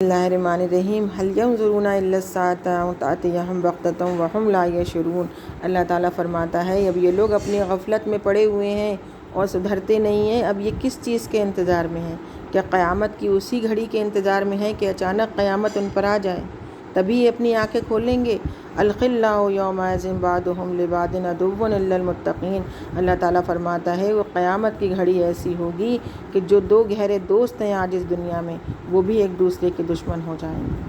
بسم اللہ الرحمن الرحیم هل ينظرون الا الساعة ان تأتيهم بغتة وهم لا يشعرون۔ اللہ تعالیٰ فرماتا ہے اب یہ لوگ اپنی غفلت میں پڑے ہوئے ہیں اور سدھرتے نہیں ہیں۔ اب یہ کس چیز کے انتظار میں ہیں؟ کیا قیامت کی اسی گھڑی کے انتظار میں ہے کہ اچانک قیامت ان پر آ جائے، تبھی یہ اپنی آنکھیں کھولیں گے؟ الخلاء یومئذ بعضهم لبعض عدو الا المتقین۔ اللہ تعالیٰ فرماتا ہے وہ قیامت کی گھڑی ایسی ہوگی کہ جو دو گہرے دوست ہیں آج اس دنیا میں، وہ بھی ایک دوسرے کے دشمن ہو جائیں گے،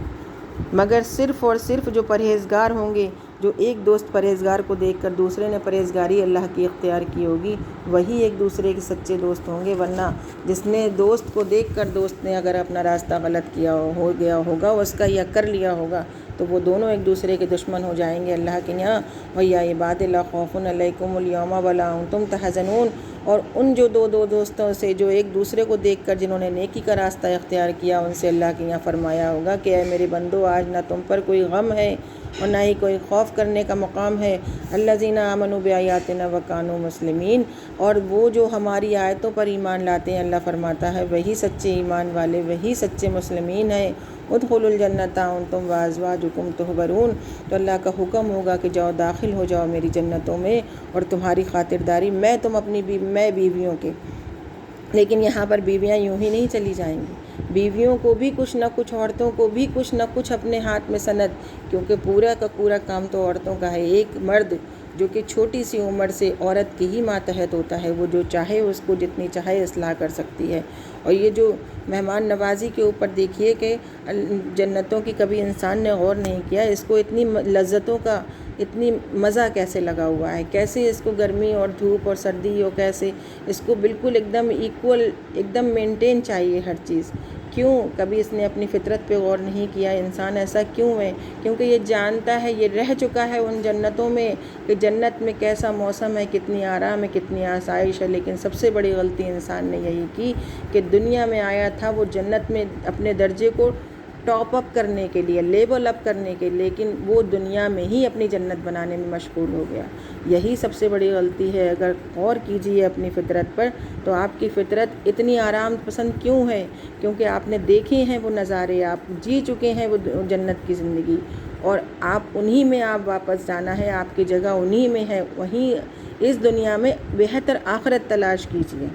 مگر صرف اور صرف جو پرہیزگار ہوں گے، جو ایک دوست پرہیزگار کو دیکھ کر دوسرے نے پرہیزگاری اللہ کی اختیار کی ہوگی، وہی ایک دوسرے کے سچے دوست ہوں گے۔ ورنہ جس نے دوست کو دیکھ کر دوست نے اگر اپنا راستہ غلط کیا ہو گیا ہوگا، اس کا یا کر لیا ہوگا، تو وہ دونوں ایک دوسرے کے دشمن ہو جائیں گے اللہ کے یہاں۔ وَيَا عِبَادِ لَا خَوْفٌ عَلَيْكُمُ الْيَوْمَ وَلَا أَنْتُمْ تَحْزَنُونَ۔ اور ان جو دو دوستوں سے جو ایک دوسرے کو دیکھ کر جنہوں نے نیکی کا راستہ اختیار کیا، ان سے اللہ کے یہاں فرمایا ہوگا کہ اے میرے بندو، آج نہ تم پر کوئی غم ہے اور نہ ہی کوئی خوف کرنے کا مقام ہے۔ الذین آمنوا بآیاتنا وکانوا مسلمین۔ اور وہ جو ہماری آیتوں پر ایمان لاتے ہیں، اللہ فرماتا ہے وہی سچے ایمان والے، وہی سچے مسلمین ہیں۔ ادخلوا الجنۃ انتم وازواجکم تحبرون۔ تو اللہ کا حکم ہوگا کہ جاؤ، داخل ہو جاؤ میری جنتوں میں، اور تمہاری خاطرداری میں میں بیویوں کے۔ لیکن یہاں پر بیویاں یوں ہی نہیں چلی جائیں گی، بیویوں کو بھی کچھ نہ کچھ، عورتوں کو بھی کچھ نہ کچھ اپنے ہاتھ میں سند، کیونکہ پورا کا پورا کام تو عورتوں کا ہے۔ ایک مرد جو کہ چھوٹی سی عمر سے عورت کی ہی ماتحت ہوتا ہے، وہ جو چاہے اس کو جتنی چاہے اصلاح کر سکتی ہے۔ اور یہ جو مہمان نوازی کے اوپر دیکھیے کہ جنتوں کی کبھی انسان نے غور نہیں کیا، اس کو اتنی لذتوں کا اتنی مزہ کیسے لگا ہوا ہے، کیسے اس کو گرمی اور دھوپ اور سردی اور کیسے اس کو بالکل ایک دم ایکول، ایک دم مینٹین چاہیے ہر چیز۔ کیوں کبھی اس نے اپنی فطرت پہ غور نہیں کیا؟ انسان ایسا کیوں ہے؟ کیونکہ یہ جانتا ہے، یہ رہ چکا ہے ان جنتوں میں کہ جنت میں کیسا موسم ہے، کتنی آرام ہے، کتنی آسائش ہے۔ لیکن سب سے بڑی غلطی انسان نے یہی کی کہ دنیا میں آیا تھا وہ جنت میں اپنے درجے کو ٹاپ اپ کرنے کے لیے، لیول اپ کرنے کے، لیکن وہ دنیا میں ہی اپنی جنت بنانے میں مشغول ہو گیا۔ یہی سب سے بڑی غلطی ہے۔ اگر غور کیجئے اپنی فطرت پر، تو آپ کی فطرت اتنی آرام پسند کیوں ہے؟ کیونکہ آپ نے دیکھے ہیں وہ نظارے، آپ جی چکے ہیں وہ جنت کی زندگی، اور آپ انہی میں آپ واپس جانا ہے، آپ کی جگہ انہی میں ہے۔ وہیں اس دنیا میں بہتر آخرت تلاش کیجئے۔